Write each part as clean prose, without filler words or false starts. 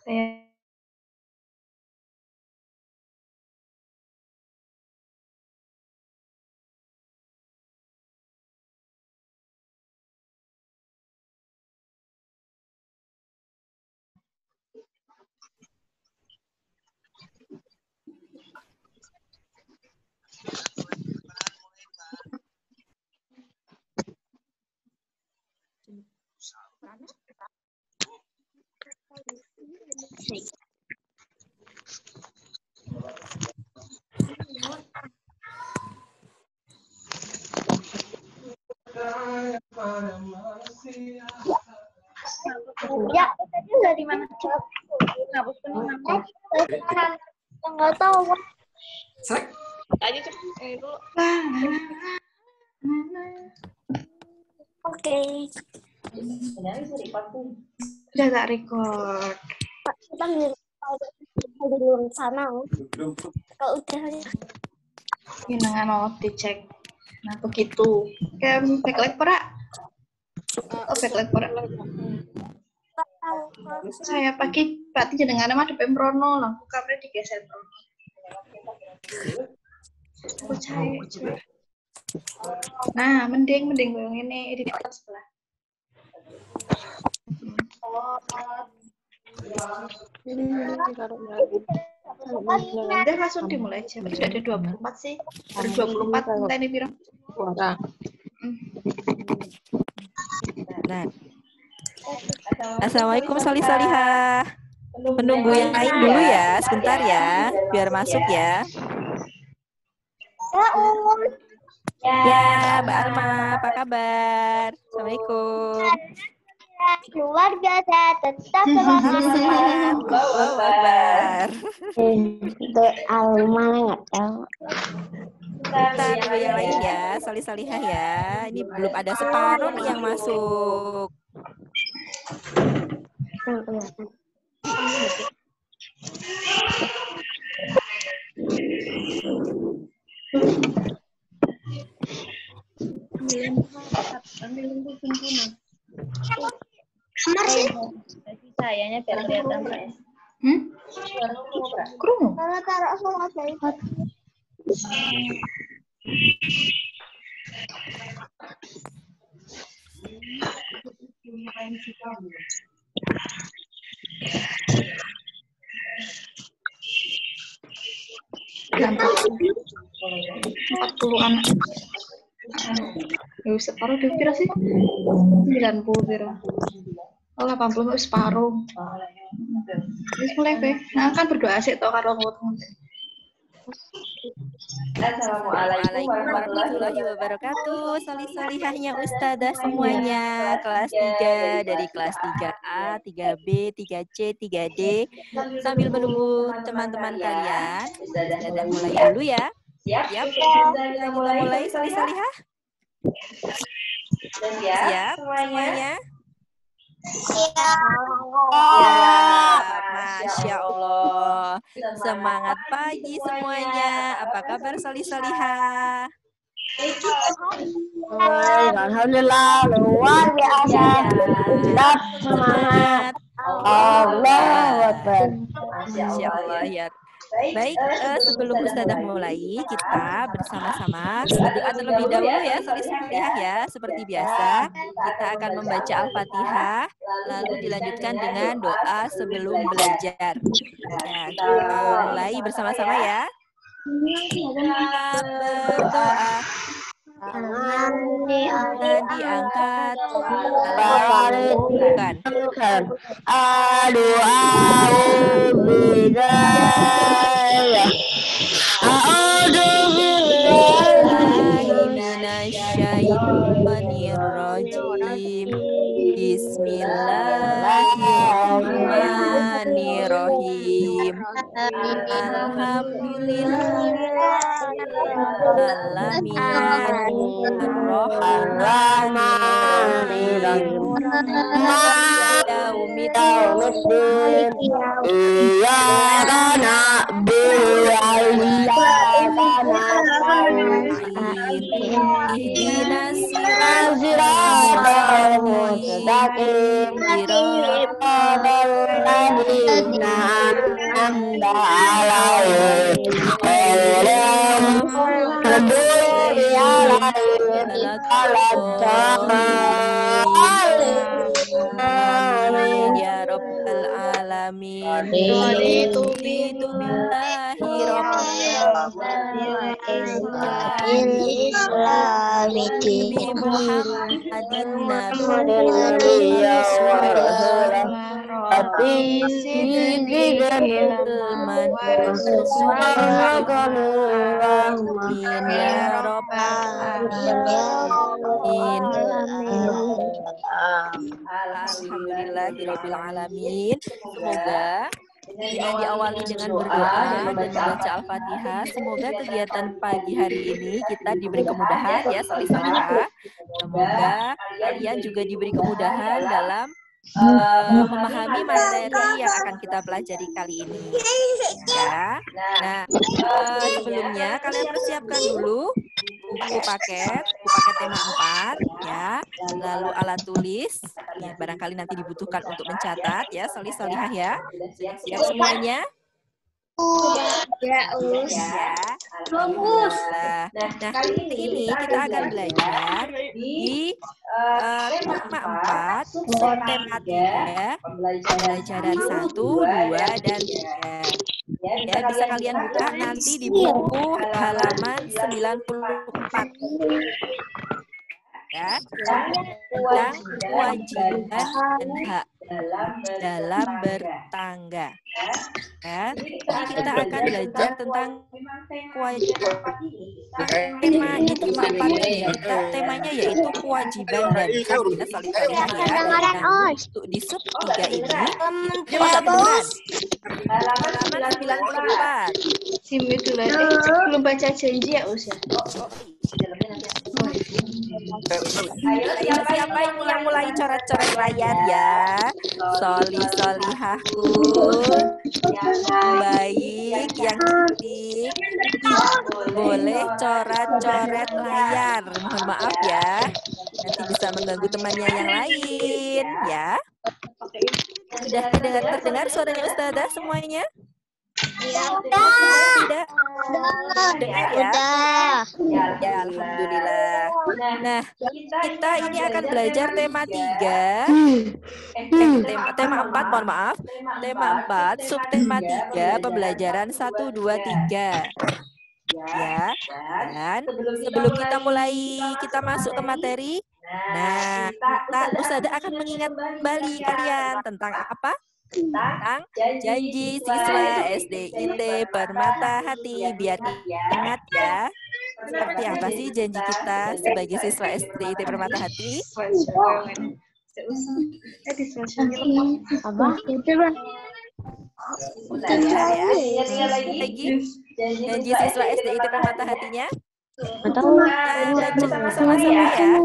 Saya Ya, tadi dari mana? Hapus penuh. Nggak tahu. Aja dulu. Oke. udah tak record. Kita di luar sana. Kalau udah Ini nggak dicek. Nah begitu. Kayak backlight perak. Oh backlight perak. Saya pakai berarti jenengan mah depan Prono, lampu kameranya digeser Prono. Nah, mending goyang ini di atas sebelah. Udah langsung dimulai aja. Sudah ada 24 sih. Ada 24 ini Biro. Nah. Assalamualaikum Solihah. Menunggu yang lain dulu ya, sebentar ya, biar masuk ya. Ya, Mbak Alma, apa kabar? Assalamualaikum. Keluarga saya tetap selamat. Allahu Akbar. Itu Alma nggak tahu. Kita tunggu yang lain ya, Solihah ya. Ini belum ada separuh nih yang masuk. Kamar sih? Sayanya biar kelihatan Pak. Kerungu? Kalau taruh sholat saya. Empat puluh anak. Ya separuh di pira sih? 90 pira. Oh 80 separuh. Wis mulai be. Nah kan berdoa sih toh karo ngoten. Assalamualaikum warahmatullahi wabarakatuh. Solihahnya Ustazah semuanya. Kelas 3 dari kelas 3A, 3B, 3C, 3D. Sambil menunggu teman-teman kalian, kita mulai dulu ya. Siap? Kita mulai Solihah. Siap semuanya? Masya Allah. Semangat pagi semuanya. Apa kabar Solihah? Alhamdulillah luar biasa. Tetap semangat. Allah Akbar. Masya Allah ya. Baik, sebelum Ustazah mulai, kita bersama-sama berdoa terlebih dahulu ya, Solihah ya. Seperti biasa, kita akan membaca Al-Fatihah, lalu dilanjutkan dengan doa sebelum belajar. Ya, kita mulai bersama-sama ya. Kita berdoa. Tangan diangkat, bukan. Bismillahirrahmanirrahim. Bismillahirrahmanirrahim. Alhamdulillahirrahmanirrahim. Yaumiddin. Iyyaka na'budu wa iyyaka nasta'in. Ihdinas Siratal siratal mustaqim. Siratal ladzina an'amta 'alaihim ghairil maghdubi 'alaihim Amin ya rabbal alamin. Raditu Raditu billahi bi Muhammadin nabiyyan wa rasulan Amin ya rabbal alamin. Alhamdulillahirabbil alamin. Semoga dengan diawali dengan berdoa dan membaca Al-Fatihah, semoga kegiatan pagi hari ini kita diberi kemudahan ya solih-solihah. Semoga kalian juga diberi kemudahan dalam memahami materi yang akan kita pelajari kali ini. Ya. Nah, sebelumnya kalian persiapkan dulu buku paket tema 4 ya, lalu alat tulis ya, barangkali nanti dibutuhkan untuk mencatat ya, solih-solihah ya. Siap semuanya? Ya, Alhamdulillah. Nah, kali ini kita akan belajar di tema 4, subtema 3, pembelajaran 1, 2, dan 3. Ya, bisa kalian buka nanti di buku halaman 94. Ya, tentang kewajiban dan hak dalam bertangga. Ya, jadi kita akan belajar tentang kewajiban. Temanya di temanya yaitu kewajiban dan hak. Kita solih-solihah ya. Nah, untuk di sub 3 ini kewajiban. Halaman 94. Sim itu lah. Belum baca janji ya Us ya. Ayo siapa ini yang mulai coret-coret layar ya? Solihahku yang baik, yang cantik, boleh coret-coret layar. Mohon maaf ya, nanti bisa mengganggu temannya yang lain ya. Sudah terdengar suaranya Ustazah semuanya? Tidak? Dengar ya? Ya, alhamdulillah. Nah, kita ini akan belajar tema 3. Tema 4, mohon maaf. Tema 4, subtema 3, pembelajaran 1, 2, 3. Ya, dan sebelum kita masuk ke materi, nah, Ustazah akan mengingat kembali kalian tentang apa? Tentang janji siswa SDIT Permata Hati. Biar ingat ya, seperti apa sih janji kita sebagai siswa SDIT Permata Hati? Ya. Lagi janji siswa SDIT Permata Hatinya? Kita sama-sama ya.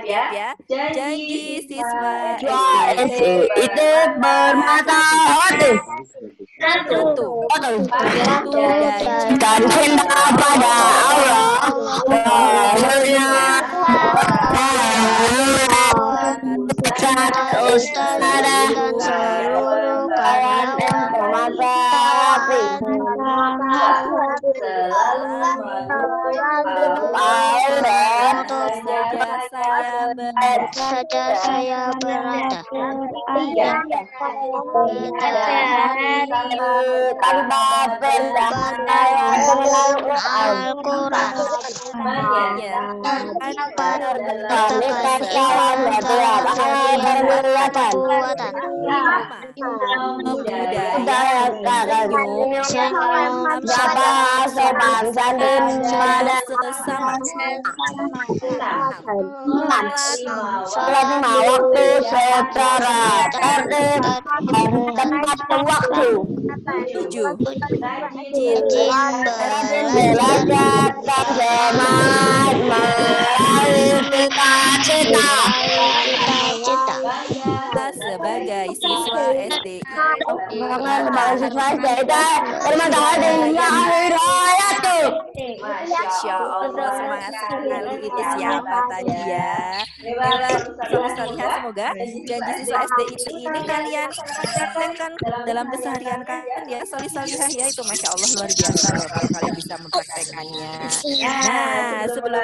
Ya, janji siswa SDIT Permata Hati. Satu, Dan cinta pada Allah. Ustaz dan seluruh kawan Permata Hati. Saja saya berada tanpa pendapatan Al-Quran sopan santun pada sesama lima waktu secara tertib dan tepat waktu. 7. Belajar dan semangat meraih cita-cita. Kita sebagai siswa SDI. Jangan bang siswa SDI bermataharinya hidayat tuh. Masya Allah, semangat sekali. Itu siapa tadi ya? Lewat solih-solihah, semoga janji siswa SDI ini kalian praktekkan dalam keseharian kalian ya. Solih-solihah ya, itu Masya Allah luar biasa loh kalau kalian bisa mempraktekannya. Nah, sebelum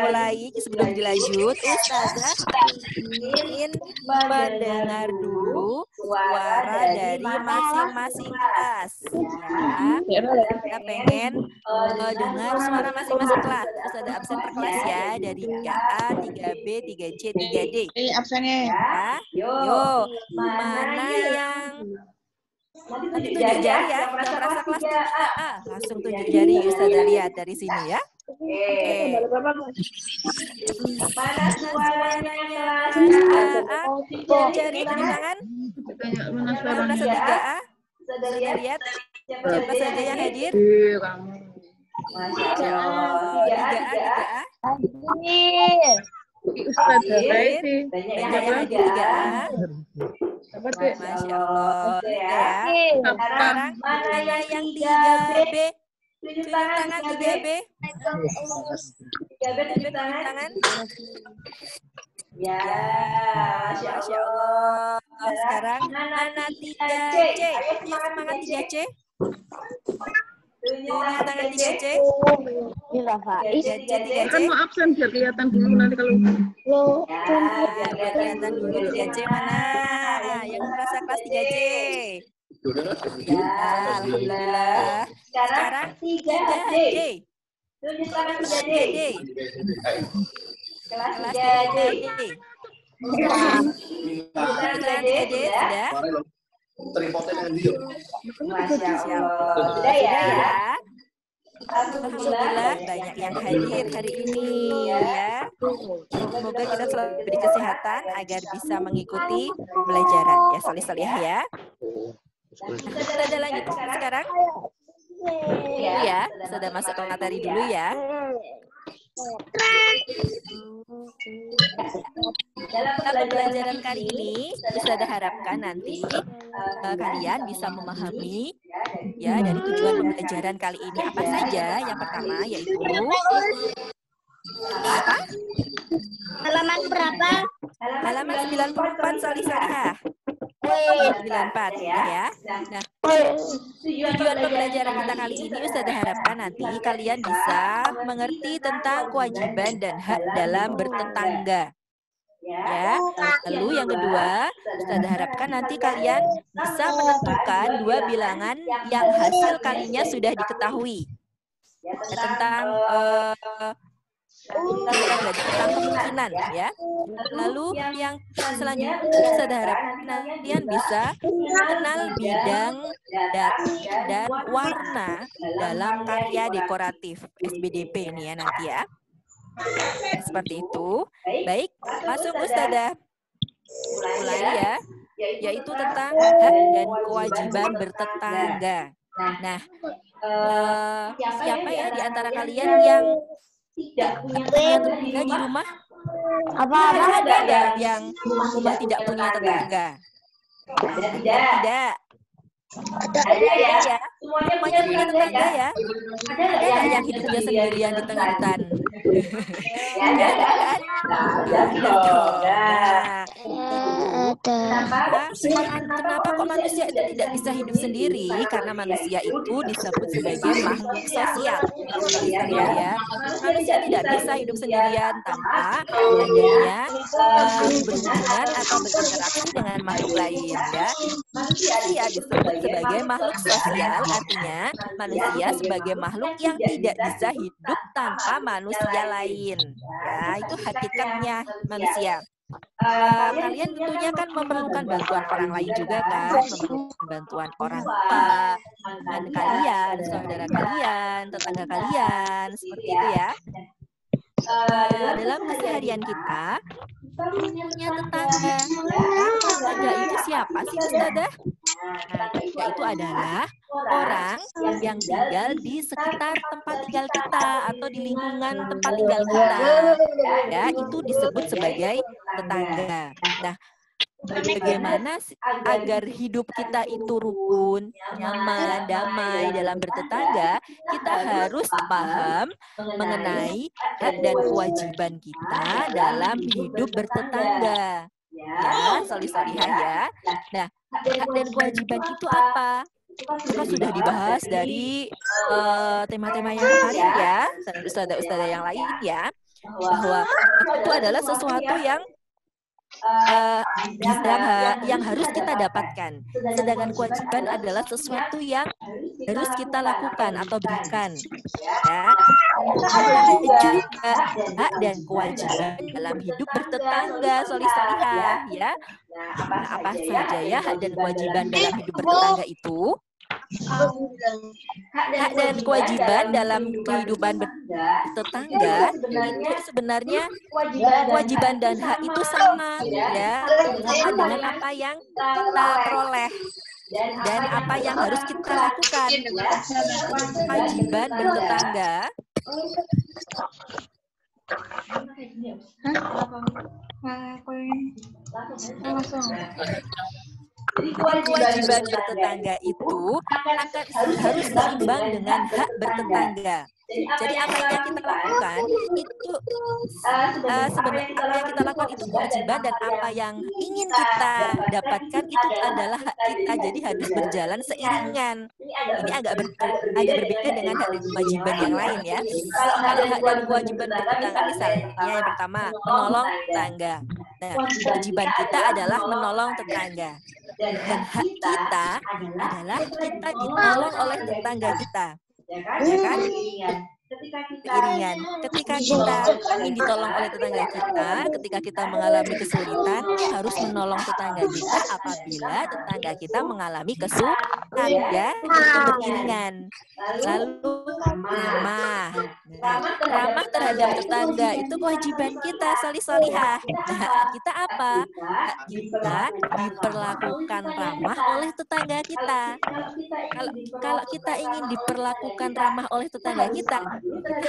dilanjut, Ustazah ingin mendengar dulu suara dari masing-masing kelas. Ya, kita pengen dengar suara masing-masing kelas. Terus ada absen per kelas ya, dari 3A, 3B, 3C, 3D. Absennya. Ya, yo, mana yang nanti tunjuk jari ya, yang merasa kelas 3A, langsung tunjuk jari. Ustazah lihat dari sini ya. Oke. Mana suaranya? Tunjuk jari, tunjuk tangan. Yang merasa 3A, Ustazah lihat siapa saja yang hadir. Masya Allah. 3A. Ustazah Hadir. Banyak yang hadir 3A. Masya Allah. Ya. Sekarang mana yang 3B? Tunjuk tangan 3B. 3B tunjuk tangan. Ya, Masya Allah. Sekarang mana 3C? Ayo semangat 3C. Tunjuk tangan 3C. Kan mau absen biar kelihatan dulu nanti kalau Ya, biar kelihatan dulu 3C mana yang merasa kelas 3C. Ya, alhamdulillah. Sekarang 3D. Tunjuk tangan 3D. Kelas 3D. Tunjuk tangan 3D sudah. Masya Allah. Sudah ya. Alhamdulillah banyak yang hadir hari ini ya. Semoga kita selalu diberi kesehatan agar bisa mengikuti pelajaran ya, solih-solihah ya. Kita ada lanjut sekarang. Ya, sudah masuk ke materi dulu ya. Dalam pembelajaran kali ini, Ustazah harapkan nanti kalian bisa memahami ya dari tujuan pembelajaran kali ini apa saja. Yang pertama yaitu apa? Halaman berapa? Halaman 94 solih-solihah. 94 ya. Nah, tujuan pembelajaran kita kali ini Ustazah harapkan nanti kalian bisa mengerti tentang kewajiban dan hak dalam bertetangga. Ya, lalu yang kedua, Ustazah harapkan nanti kalian bisa menentukan dua bilangan yang hasil kalinya sudah diketahui. Ya, tentang tentang kemungkinan ya. Lalu yang selanjutnya Ustazah harapkan kalian bisa mengenal bidang dan warna dalam karya dekoratif SBDP ini ya nanti ya. Seperti itu. Baik, masuk Ustazah. Mulai ya, yaitu tentang hak dan kewajiban bertetangga. Nah, siapa ya di antara kalian yang tidak punya tetangga di rumah? Ada yang rumah tidak punya tetangga? Tidak. Ada ya. Semuanya punya tetangga ya. Ada nggak yang hidupnya sendirian di tengah hutan? Ya, kan? Kenapa kok manusia itu tidak bisa hidup sendiri? Karena manusia itu disebut sebagai makhluk sosial. Ya, manusia tidak bisa hidup sendirian tanpa adanya berhubungan atau berinteraksi dengan makhluk lain. Ya, manusia disebut sebagai makhluk sosial, artinya manusia sebagai makhluk yang tidak bisa hidup tanpa manusia lain. Ya, itu hakikatnya manusia. Kalian tentunya kan memerlukan bantuan orang lain juga kan, memerlukan bantuan orang tua, teman kalian, saudara kalian, tetangga kalian, seperti itu ya. Dalam keseharian kita punya tetangga. Tetangga itu siapa sih Ustazah? Tetangga itu adalah orang yang tinggal di sekitar tempat tinggal kita atau di lingkungan tempat tinggal kita. Ya, itu disebut sebagai tetangga. Nah, bagaimana agar hidup kita itu rukun, nyaman, damai dalam bertetangga, kita harus paham mengenai hak dan kewajiban kita dalam hidup bertetangga. Ya, solih-solihah ya. Nah, hak dan kewajiban itu apa? Itu sudah dibahas dari tema-tema yang kemarin ya, ustadzah-ustadzah yang lain ya, bahwa itu adalah sesuatu yang yang harus kita dapatkan. Sedangkan kewajiban adalah sesuatu yang harus kita lakukan atau berikan. Ya, ada juga hak dan kewajiban dalam hidup bertetangga, solih-solihah ya. Nah, apa saja ya hak dan kewajiban dalam hidup bertetangga itu? Hak dan kewajiban dalam kehidupan bertetangga itu sebenarnya kewajiban dan hak itu sama ya, sama dengan apa yang kita peroleh dan apa yang harus kita lakukan. Kewajiban bertetangga kewajiban bertetangga itu harus seimbang dengan hak bertetangga. Jadi apa yang kita lakukan itu sebenarnya apa yang kita lakukan itu kewajiban, dan apa yang ingin kita dapatkan itu adalah hak kita. Jadi harus berjalan seiringan. Ini agak berbeda dengan hak dan kewajiban yang lain ya. Kalau hak dan kewajiban bertetangga misalnya yang pertama menolong tetangga. Nah, kewajiban kita adalah menolong tetangga. Dan hak kita adalah kita ditolong oleh tetangga kita. Ya kan? Keiringan. Ketika kita ingin ditolong oleh tetangga kita, ketika kita mengalami kesulitan, harus menolong tetangga kita apabila tetangga kita mengalami kesulitan, ya, itu beriringan. Lalu ramah. Ramah terhadap tetangga itu kewajiban kita, solih-solihah. Nah, kita apa? Kita diperlakukan ramah oleh tetangga kita. Kalau kita ingin diperlakukan ramah oleh tetangga kita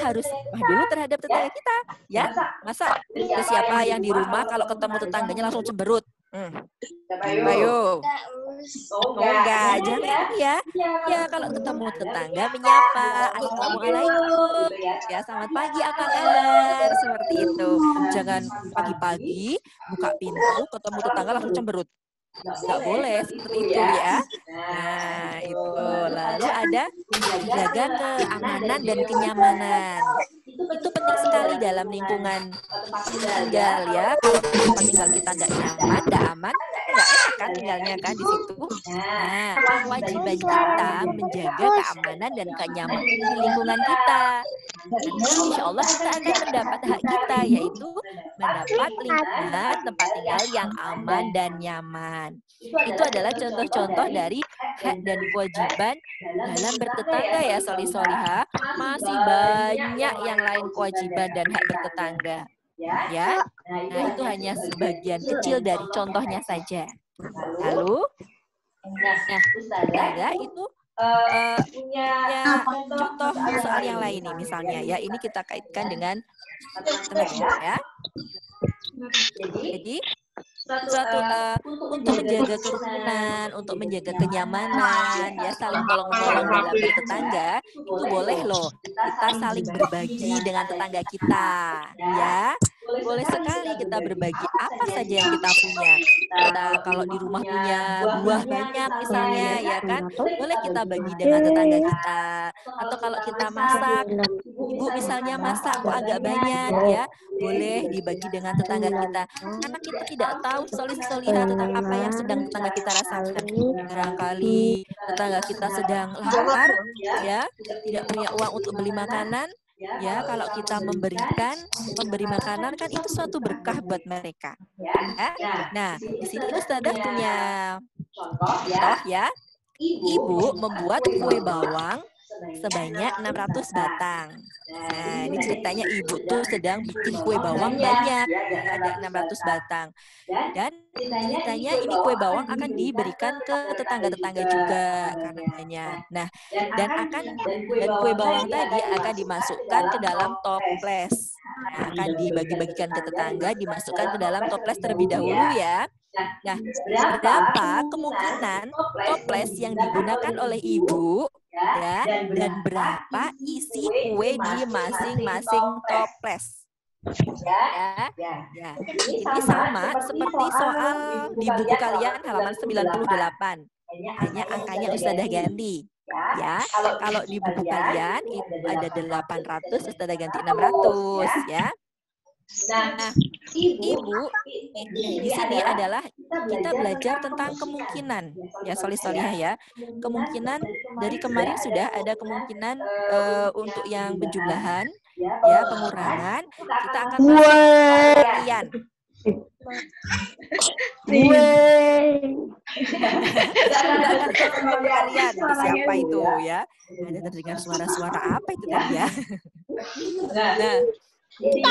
harus dulu terhadap tetangga kita, ya. Masa siapa yang di rumah kalau ketemu tetangganya langsung cemberut? Ayo. Enggak, jangan ya. Ya, kalau ketemu tetangga menyapa, assalamualaikum. Ya, selamat pagi, apa kabar? Seperti itu. Jangan pagi-pagi buka pintu ketemu tetangga langsung cemberut. Nggak boleh seperti itu ya. Nah, itu. Lalu ada menjaga keamanan dan kenyamanan. Itu penting sekali dalam lingkungan tinggal ya. Kalau tempat tinggal kita nggak nyaman, nggak aman, nggak enak kan tinggalnya kan di situ. Nah, kewajiban kita menjaga keamanan dan kenyamanan di lingkungan kita. Dan insya Allah kita akan mendapat hak kita, yaitu mendapat lingkungan tempat tinggal yang aman dan nyaman. Itu adalah contoh-contoh dari hak dan kewajiban dalam bertetangga ya, solih-solihah. Masih banyak yang lain kewajiban dan hak bertetangga. Ya, nah itu hanya sebagian kecil dari contohnya saja. Lalu, nah, tetangga itu punya contoh soal yang lain nih, misalnya ya, ini kita kaitkan dengan tetangga ya. Jadi untuk menjaga kerukunan, untuk menjaga kenyamanan, ya saling tolong-tolong dalam bertetangga, itu boleh loh kita saling berbagi dengan tetangga kita, ya. Boleh sekali kita berbagi apa saja yang kita punya. Kita kalau di rumah punya buah banyak misalnya, ya kan, boleh kita bagi dengan tetangga kita. Atau kalau kita masak, ibu misalnya masak kok agak banyak, ya, boleh dibagi dengan tetangga kita. Karena kita tidak tahu solih-solihah tentang apa yang sedang tetangga kita rasakan. Barangkali tetangga kita sedang lapar, ya, tidak punya uang untuk beli makanan. Ya, kalau kita memberi makanan kan itu suatu berkah buat mereka. Ya. Nah, di sini Ustadzah punya contoh ya. Ibu membuat kue bawang sebanyak 600 batang. Nah, ini ceritanya ibu tuh sedang bikin kue bawang banyak, ada 600 batang. Dan ceritanya ini kue bawang akan diberikan ke tetangga-tetangga juga karena banyak. Nah, dan kue bawang tadi akan dimasukkan ke dalam toples. Nah, akan dibagi-bagikan ke tetangga, dimasukkan ke dalam toples terlebih dahulu ya. Nah, berapa kemungkinan toples yang digunakan oleh ibu ya, dan berapa isi kue di masing-masing toples? Ya, ini sama seperti soal di buku kalian halaman 98. Hanya angkanya Ustadzah ganti. Ya, kalau di buku kalian itu ada 800, Ustadzah ganti 600 ya. Nah, Ibu, di sini adalah kita belajar tentang kemungkinan ya, solih-solihah ya. Kemungkinan dari kemarin sudah ada kemungkinan untuk yang penjumlahan ya, pengurangan. Kita akan masuk ke perkalian. Perkalian siapa itu ya? Ada terdengar suara-suara apa itu tadi ya? Nah, ini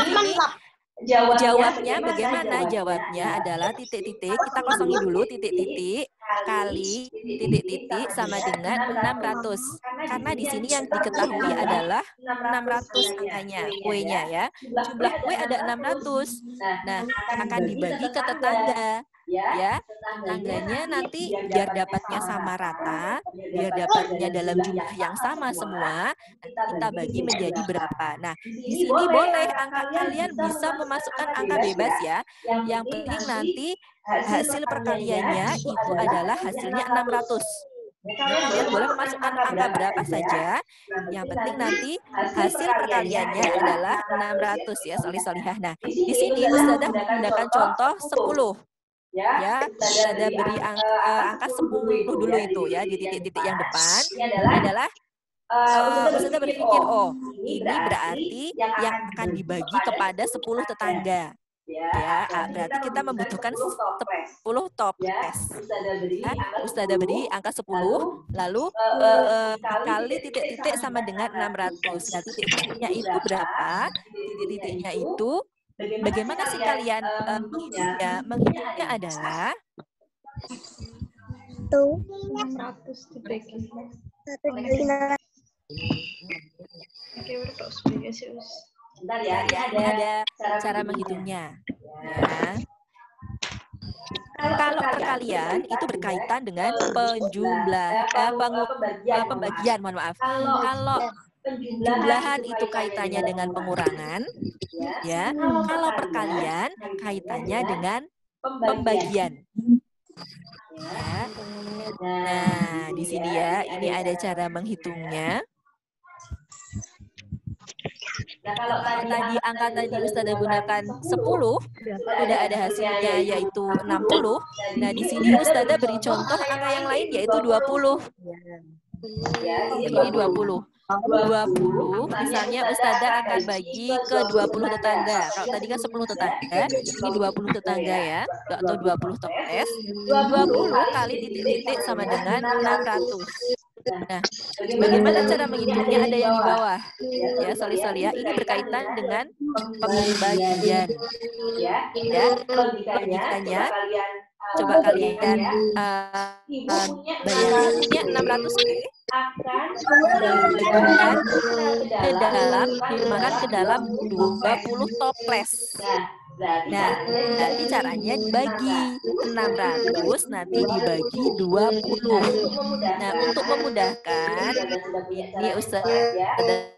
jawabnya bagaimana? Jawabnya adalah titik-titik, kita kosongin dulu titik-titik kali titik-titik sama dengan 600. Karena di sini yang diketahui adalah 600 angkanya, kuenya ya. Jumlah kue ada 600. Nah, akan dibagi ke tetangga. Ya, tetangganya nanti biar dapatnya sama rata, biar dapatnya dalam jumlah yang sama semua, kita bagi menjadi berapa. Nah, di sini boleh angka kalian bisa memasukkan angka bebas ya. Yang penting nanti hasil perkaliannya itu adalah hasilnya 600. Kalian boleh memasukkan angka berapa saja. Yang penting nanti hasil perkaliannya adalah 600 ya, solih-solihah. Nah, di sini Ustadzah menggunakan contoh 10. Ya, ada beri angka 10 dulu itu ya, di titik-titik yang depan adalah Ustadzah berpikir, oh ini berarti yang akan dibagi kepada 10 tetangga. Ya, berarti kita membutuhkan 10 toples. Ya, Ustadzah beri angka 10, lalu kali titik-titik sama dengan 600. Nah, titik-titiknya itu berapa? Titik-titiknya itu bagaimana sih kalian menghitungnya? Menghitungnya adalah 600 dibagi 1. Bentar ya, ini ada cara menghitungnya. Ya. Kalau perkalian itu berkaitan dengan pembagian, mohon maaf. Kalau penjumlahan itu kaitannya dengan pengurangan, ya. Kalau perkalian kaitannya dengan pembagian. Ya. Nah, di sini ya, ini ada cara menghitungnya. Nah, kalau tadi angka tadi Ustadzah gunakan 10, sudah ada hasilnya yaitu 60. Nah, di sini Ustadzah beri contoh angka yang lain yaitu 20. Ini 20. 20, misalnya Ustadzah akan bagi ke 20 tetangga. Kalau tadi kan 10 tetangga, ini 20 tetangga ya, atau 20 toples. 20 kali titik-titik sama dengan 600. Nah, bagaimana cara menghitungnya? Ada yang di bawah. Ya, solih-solihah. Ini berkaitan dengan pembagian. Ya, logikanya, coba kalian bayangin 600 akan dibagikan ke dalam 20 toples. Nah, nanti caranya dibagi 600 nanti dibagi 20. Nah, untuk memudahkan ini Ustadzah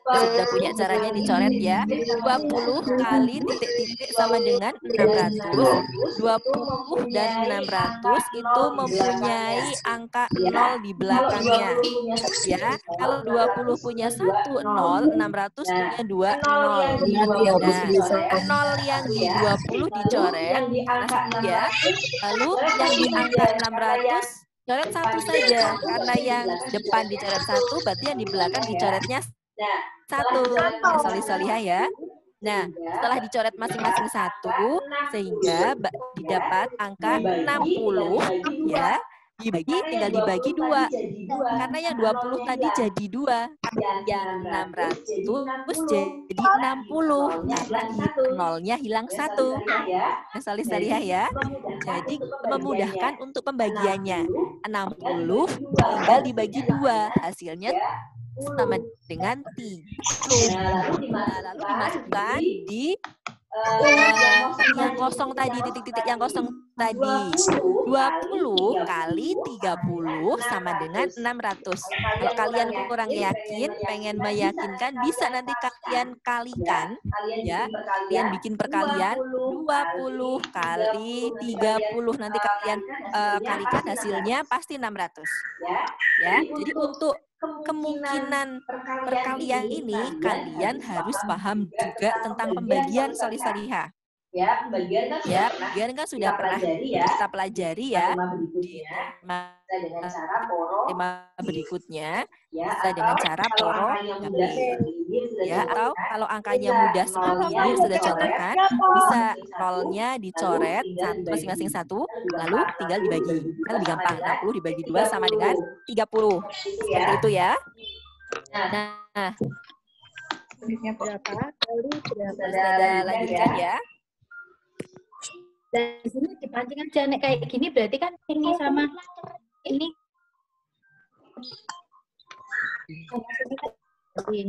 sudah punya caranya, dicoret ya. 20 kali titik-titik sama dengan 600. 20 dan 600 itu mempunyai angka 0 di belakangnya. Ya, kalau 20 punya 1 0, 600 punya 2 0. Nah, 0 yang di 20 dicoret ya. Lalu yang di angka 600 coret 1 saja, karena yang depan dicoret 1 berarti yang di belakang dicoretnya 1. Ya, solih-solihah ya. Nah, setelah dicoret masing-masing 1 sehingga didapat angka 60 ya. Tinggal dibagi 2. Karena yang 20 tadi jadi 2. Yang 600 jadi 60. Karena nolnya hilang 1. Nah, solih-solihah ya. Jadi memudahkan untuk pembagiannya. 60 tinggal dibagi 2. Hasilnya sama dengan 30. Nah, lalu dimasukkan di yang kosong tadi, titik-titik yang kosong tadi. 20 kali 30 sama dengan 600. Kalau kalian kurang yakin, pengen meyakinkan, bisa nanti kalian kalikan, ya. Kalian bikin perkalian 20 kali 30, nanti kalian kalikan hasilnya pasti 600. Ya, jadi untuk kemungkinan perkalian ini kalian harus paham juga tentang pembagian solih-solihah. Ya, pembagian kan sudah pernah kita pelajari ya di tema berikutnya, bisa dengan cara poro ya, atau kalau angkanya mudah seperti ini sudah contohkan, bisa nolnya dicoret masing-masing satu, lalu tinggal dibagi. Kan lebih gampang, 60 dibagi 2 sama dengan 30. Seperti itu ya. Nah, Berapa kali berapa? sudah lanjutkan ya. Dan di sini dipancing aja nek kayak gini berarti kan ini sama ini.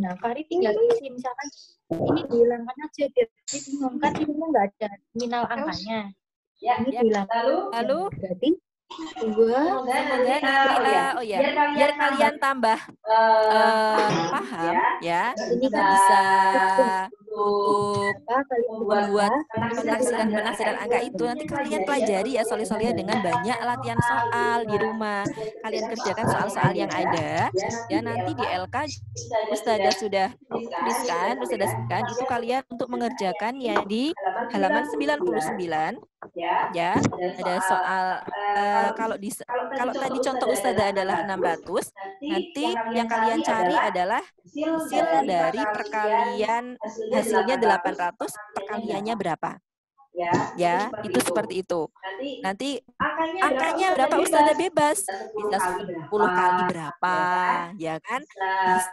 Nah, Fari tinggal isi misalkan ini dihilangkan aja biar bingung kan ini nggak ada nominal angkanya. Ini dihilangkan. Lalu Berarti 2 semoga nanti biar kalian tambah paham ya, ini kan bisa untuk membuat penafsiran angka itu nanti kalian pelajari ya solih-solihah dengan banyak latihan soal di rumah. Kalian kerjakan soal-soal yang ada ya, nanti di LK Ustadzah sudah tuliskan itu kalian untuk mengerjakan ya di halaman 99 ya. Ada soal kalau tadi contoh Ustadzah adalah 600, nanti yang kalian cari adalah hasil dari perkalian, hasilnya 800, perkaliannya berapa? Ya, itu seperti itu. Nanti angkanya berapa Ustadzah bebas, bisa 10 kali berapa, ya kan? Bisa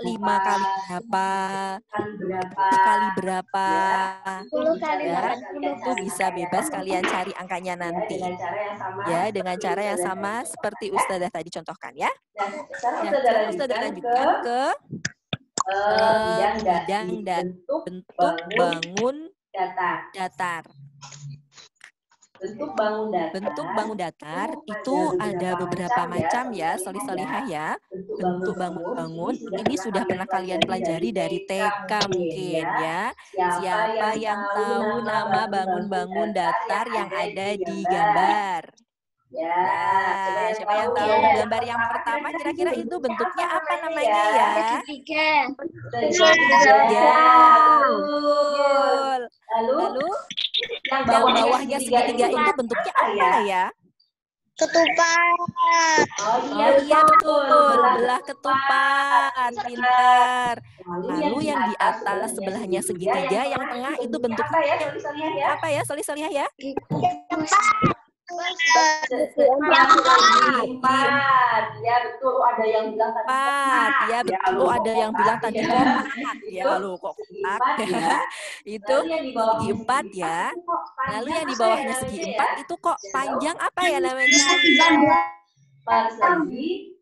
5 kali berapa, 10 kali berapa, 10 kali ya, 80. itu bisa bebas kalian cari angkanya nanti. Ya, dengan cara yang sama seperti Ustadzah tadi contohkan ya. Nah, sekarang Ustadzah lanjutkan ke bidang dan bentuk bangun datar. Bentuk bangun datar itu ada beberapa macam ya, solih-solihah ya. Bentuk bangun ini sudah pernah kalian pelajari dari TK mungkin ya. Siapa yang tahu nama bangun-bangun datar yang ada di gambar? Ya, siapa yang tahu gambar yang pertama kira-kira itu bentuknya apa namanya ya? Ya, betul. Lalu bawah-bawahnya segitiga itu bentuknya apa ya? Ketupat. Oh iya betul, belah ketupat, pintar. Lalu yang di atas sebelahnya segitiga, yang tengah itu bentuknya apa ya? Solih-solihah ya? Empat, ya betul. Ada yang bilang tadi Empat, ya betul. Ada yang bilang tadi kotak, ya lalu kok kotak ya? Itu segi 4 ya. Lalu yang di bawahnya segi 4 itu kok panjang apa ya namanya? persegi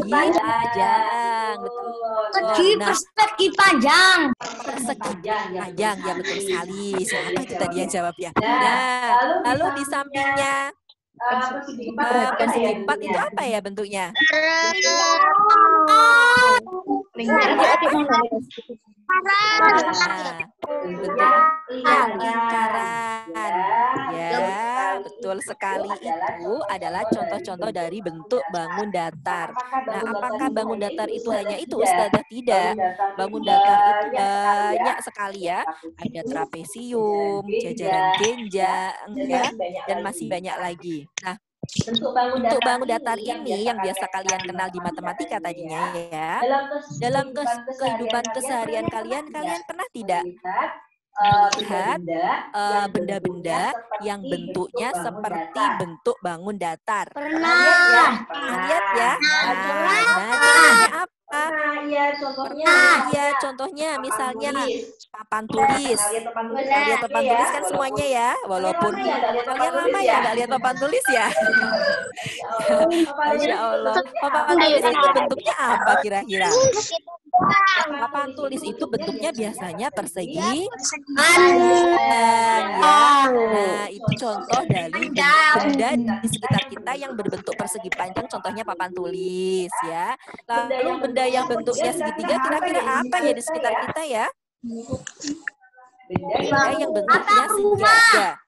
Panjang, betul. Persegi panjang. Persegi panjang, ya betul sekali. Siapa itu tadi yang jawab ya? Nah, lalu di sampingnya persegi 4 itu apa ya bentuknya? Lingkaran. Ya, betul sekali, itu adalah contoh-contoh dari bentuk bangun datar. Nah, apakah bangun datar itu hanya itu, Ustadzah? Tidak. Bangun datar itu banyak sekali ya. Ada trapesium, jajaran genjang, ya, dan masih banyak lagi. Nah, untuk bangun datar ini yang biasa kalian kenal di matematika tadinya ya. Dalam kehidupan keseharian kalian pernah tidak melihat benda-benda yang bentuknya seperti bentuk bangun datar? Pernah. Lihat ya. Nah, contohnya apa? Ya, contohnya misalnya papan tulis. Lihat papan tulis kan semuanya ya, walaupun kalian lama ya nggak lihat papan tulis ya. Masya Allah. Papan tulis itu bentuknya apa kira-kira? Papan tulis itu bentuknya biasanya persegi panjang ya. Nah, itu contoh dari benda di sekitar kita yang berbentuk persegi panjang, contohnya papan tulis ya. Lalu benda yang bentuknya segitiga kira-kira apa ya di sekitar kita ya? Benda yang bentuknya segitiga.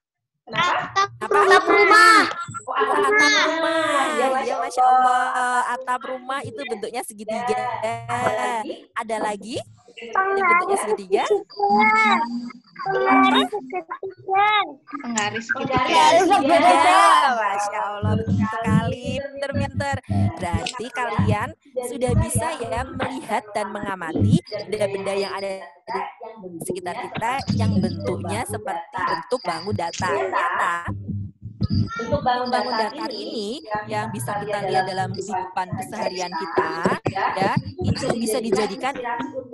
Atap rumah. Atap rumah. Ya, Masya Allah. Atap rumah itu bentuknya segitiga. Ada lagi? Ini bentuknya segitiga. Penggaris segitiga. Masya Allah, betul sekali. Pinter-pinter. Berarti kalian sudah bisa ya melihat dan mengamati benda-benda yang ada di sekitar kita yang bentuknya seperti bentuk bangun datar. Bentuk bangun datar ini yang bisa kita lihat dalam kehidupan keseharian kita, ya, itu bisa dijadikan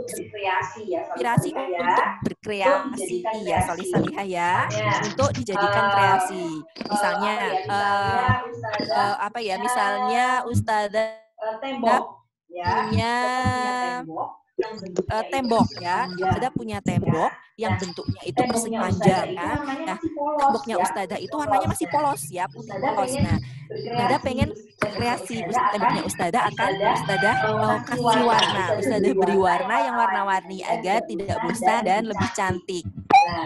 inspirasi untuk berkreasi, ya, salihah ya, untuk dijadikan kreasi. Misalnya, apa ya? Misalnya Ustazah punya tembok ya, Ustazah punya tembok yang bentuknya itu persegi panjang ya. Nah, temboknya Ustazah itu warnanya masih polos ya, putih polos. Nah, Ustazah pengen kreasi temboknya Ustazah akan Ustazah kasih warna. Ustazah beri warna yang warna-warni agar tidak bosan dan lebih cantik.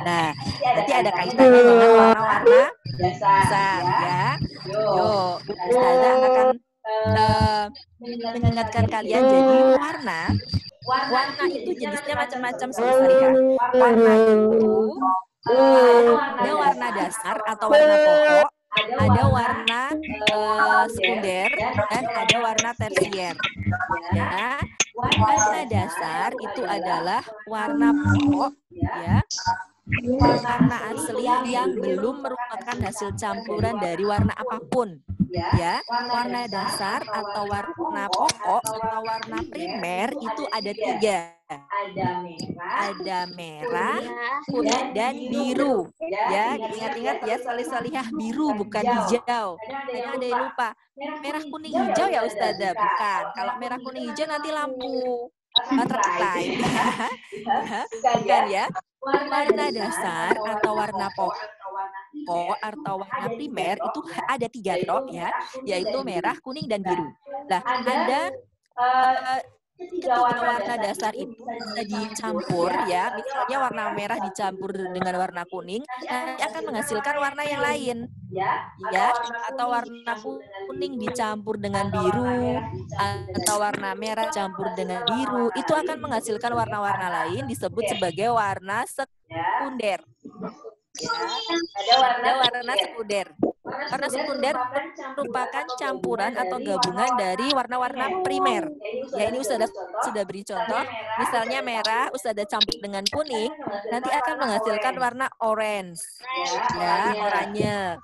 Nah, nanti ada kaitannya dengan warna-warna dasar ya. Yo, Ustazah akan mengingatkan kalian jadi warna itu jenisnya macam-macam ya. Warna itu ada warna dasar atau warna pokok, ada warna sekunder, dan ada warna tersier. Ya, warna dasar itu adalah warna pokok, ya, warna asli yang belum merupakan hasil campuran dari warna apapun. Ya, warna dasar atau warna pokok atau warna primer itu ada 3. Ada merah, kuning, dan biru. Ya, ingat-ingat ya, salihah biru bukan hijau. Kadang ada yang lupa. Merah, kuning, hijau ya Ustazah? Bukan. Kalau merah, kuning, hijau nanti lampu terlight. Bukan ya. Warna dasar atau warna pokok atau warna primer itu ada 3 drop ya, yaitu merah, kuning, dan biru. Nah, ada ketiga warna dasar itu bisa dicampur ya, misalnya warna merah dicampur dengan warna kuning, nanti akan menghasilkan warna yang lain ya, atau warna kuning dicampur dengan biru atau warna merah campur dengan biru, itu akan menghasilkan warna-warna lain disebut sebagai warna sekunder. Ya, ada warna sekunder. Warna sekunder merupakan campuran atau gabungan dari warna-warna primer. Ya, ini Ustazah sudah beri contoh. Misalnya merah, Ustazah campur dengan kuning, nanti akan menghasilkan warna orange. Ya, oranye.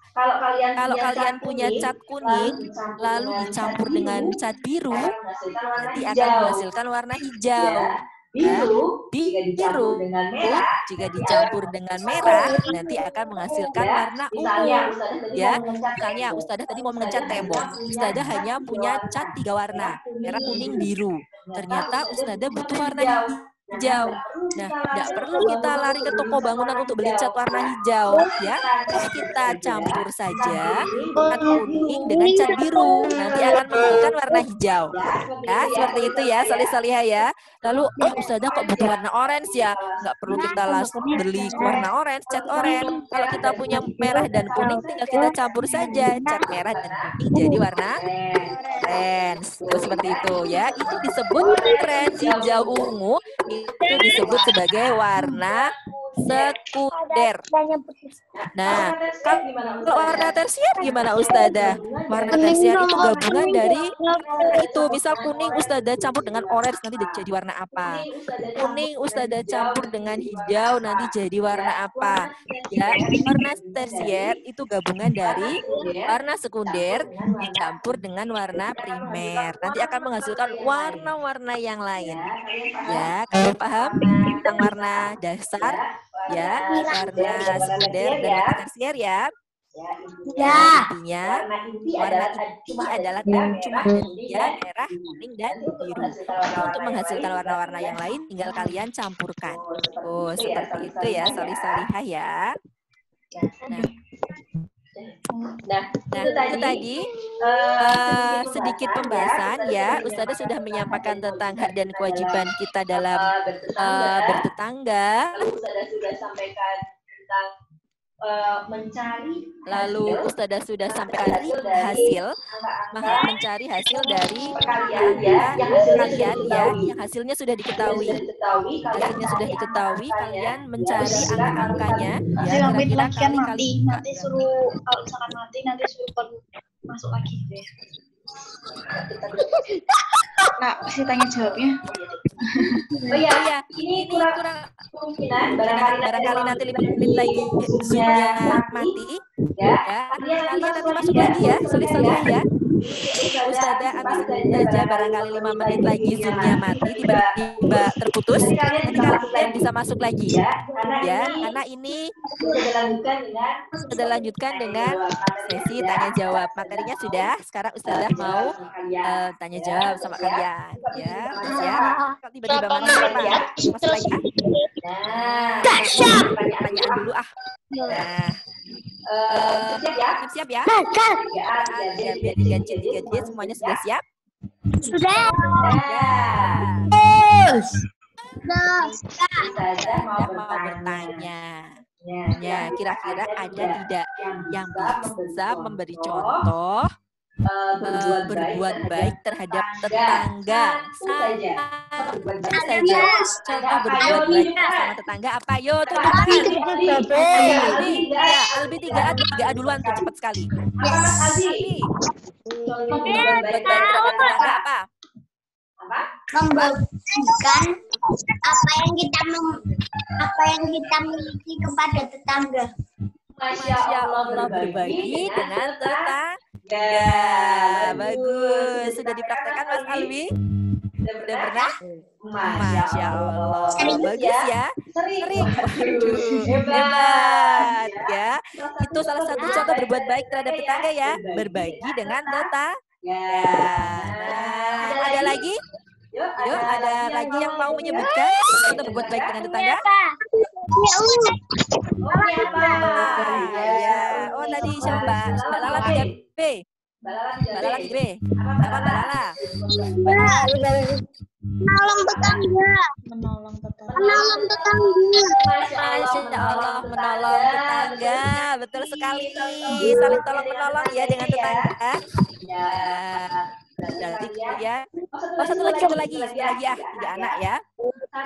Kalau kalian punya cat kuning, lalu dicampur dengan cat biru, nanti akan menghasilkan warna hijau. Biru jika dicampur dengan merah nanti akan menghasilkan warna ungu. Ya, misalnya Ustazah tadi mau mengecat tembok, Ustazah hanya punya cat 3 warna, merah, kuning, biru. Ternyata Ustazah butuh warna hijau. Nah, tidak perlu kita lari ke toko bangunan untuk beli cat warna hijau, ya. Kita campur saja cat kuning dengan cat biru, nanti akan menghasilkan warna hijau. Ya, seperti itu ya, salihah ya. Lalu, Ustazah kok butuh warna orange ya? Nggak perlu kita beli warna orange, cat orange. Kalau kita punya merah dan kuning, tinggal kita campur saja cat merah dan kuning jadi warna orange. Seperti itu ya. Itu disebut orange, hijau, ungu. Itu disebut sebagai warna sekunder. Nah, kalau warna tersier gimana Ustazah? Warna tersier itu gabungan dari itu. Misal kuning Ustazah campur dengan orange nanti jadi warna apa? Kuning Ustazah campur dengan hijau nanti jadi warna apa? Ya, warna tersier itu gabungan dari warna sekunder dicampur dengan warna primer. Nanti akan menghasilkan warna-warna yang lain. Ya, kalian paham tentang warna dasar? Ya, warna sekunder dan warna tersier ya. Ya. Intinya warna inti adalah cuma dia merah, kuning, dan biru. Nah, untuk menghasilkan warna-warna yang lain tinggal kalian campurkan. Oh, seperti itu ya, solih-solihah ya. Nah, itu tadi sedikit pembahasan ya. Ustazah sudah menyampaikan tentang hak dan kewajiban kita dalam bertetangga. Ustazah sudah sampaikan tentang mencari, lalu Ustazah sudah sampaikan hasil mencari hasil dari kalian ya, yang hasilnya sudah diketahui. Hasilnya sudah diketahui, kalian mencari angka-angkanya ya, kira-kira kali-kali. Nanti suruh, kalau misalkan mati nanti suruh masuk lagi deh. Nah, pasti tanya jawabnya. Oh iya, ini kurang kemungkinan barangkali nanti 5 menit lagi Zoom-nya mati. Ya, kalian nanti masuk lagi ya, solih-solih ya. Ustazah ambil saja barangkali 5 menit lagi Zoom-nya mati, tiba-tiba terputus, nanti kalian bisa masuk lagi. Ya, karena ini sudah lanjutkan dengan sesi tanya jawab. Materinya sudah, sekarang Ustazah mau tanya jawab sama kalian. Ya, ya. Kalau tiba-tiba masuk lagi. Pertanyaan dulu ah. Nah. Siap ya? Biar diganti 3J semuanya sudah siap? Sudah. Saya mau bertanya. Ya, kira-kira ada tidak yang bisa memberi contoh berbuat baik terhadap tetangga saja. Contoh berbuat baik sama tetangga apa? Yo, tunjukkan. Albi 3A duluan tuh, cepat sekali. Berbuat baik terhadap tetangga apa? Membagikan apa yang kita miliki kepada tetangga. Masya Allah, berbagi dengan tetangga. Bagus. Sudah dipraktekkan Mas Alwi? Sudah pernah? Masya Allah. Bagus ya. Sering. Hebat ya. Itu salah satu contoh berbuat baik terhadap tetangga ya. Berbagi dengan tetangga. Nah, ada lagi? Yuk, ada lagi yang mau menyebutkan contoh berbuat baik dengan tetangga? Oh, tadi siapa? Mbak Lala 3B. Mbak Lala 3B. Apa Mbak Lala? Menolong tetangga. Masya Allah, menolong tetangga. Betul sekali. Saling tolong menolong ya dengan tetangga. Jadi ya. Oh, satu lagi ya. 3 anak ya.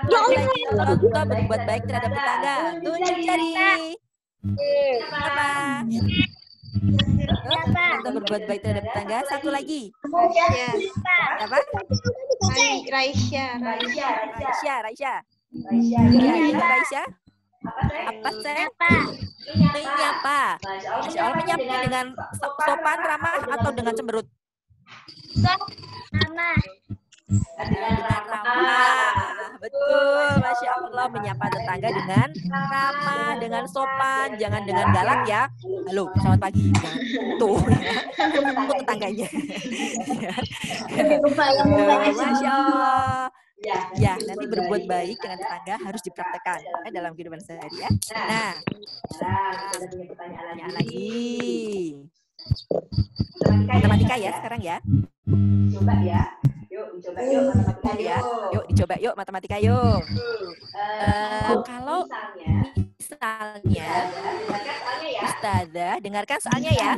Contoh berbuat baik terhadap tetangga. Tunjuk jari. Apa? Contoh berbuat baik terhadap tetangga. Satu lagi. Apa? Raisya. Raisya. Apa saya? Ini apa? Masya Allah, menyapa dengan sopan, ramah atau dengan cemberut? Ramah. Betul, Masya Allah, menyapa tetangga dengan ramah, dengan sopan, jangan dengan galak ya. Halo, selamat pagi. Tuh, ya. Tetangganya. Masya Allah. Ya, nanti berbuat baik dengan tetangga harus dipraktekkan dalam kehidupan sehari ya. Nah, pertanyaan lagi. Matematika ya sekarang ya. Coba ya. Yuk matematika ya. Yuk dicoba yuk matematika yuk. Kalau misalnya Ustazah, dengarkan soalnya ya.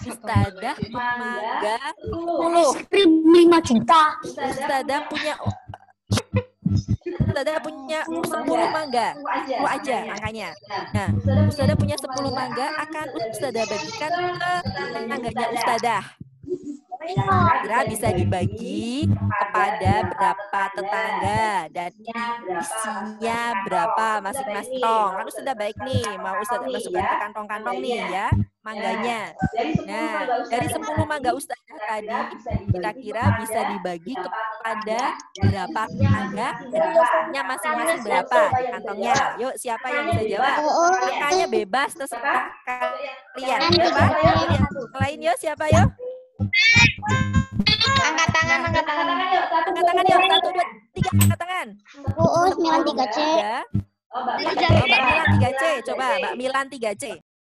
Ustazah mangga 5 juta. Ustazah punya 10 mangga. 10 aja angkanya. Nah, Ustazah punya 10 mangga akan Ustazah bagikan ke tetangganya Ustazah. Kira-kira bisa dibagi kepada berapa tetangga dan isinya berapa masing-masing tong. Kan sudah baik nih, mau Ustazah masukkan ke kantong-kantong nih ya, mangganya. Nah, dari 10 mangga Ustazah tadi, kira-kira bisa dibagi kepada berapa tetangga dan isinya masing-masing berapa di kantongnya. Yuk, siapa yang bisa jawab? Angkanya bebas, terserah kalian. Ya, Pak? Yang lain yuk, siapa yuk? Angkat tangan, angkat tangan. Angkat tangan yuk, 1, 2, 3, angkat tangan. Uus, Milan 3C. Ya. Oh, Mbak Milan 3C, coba Mbak Milan 3C.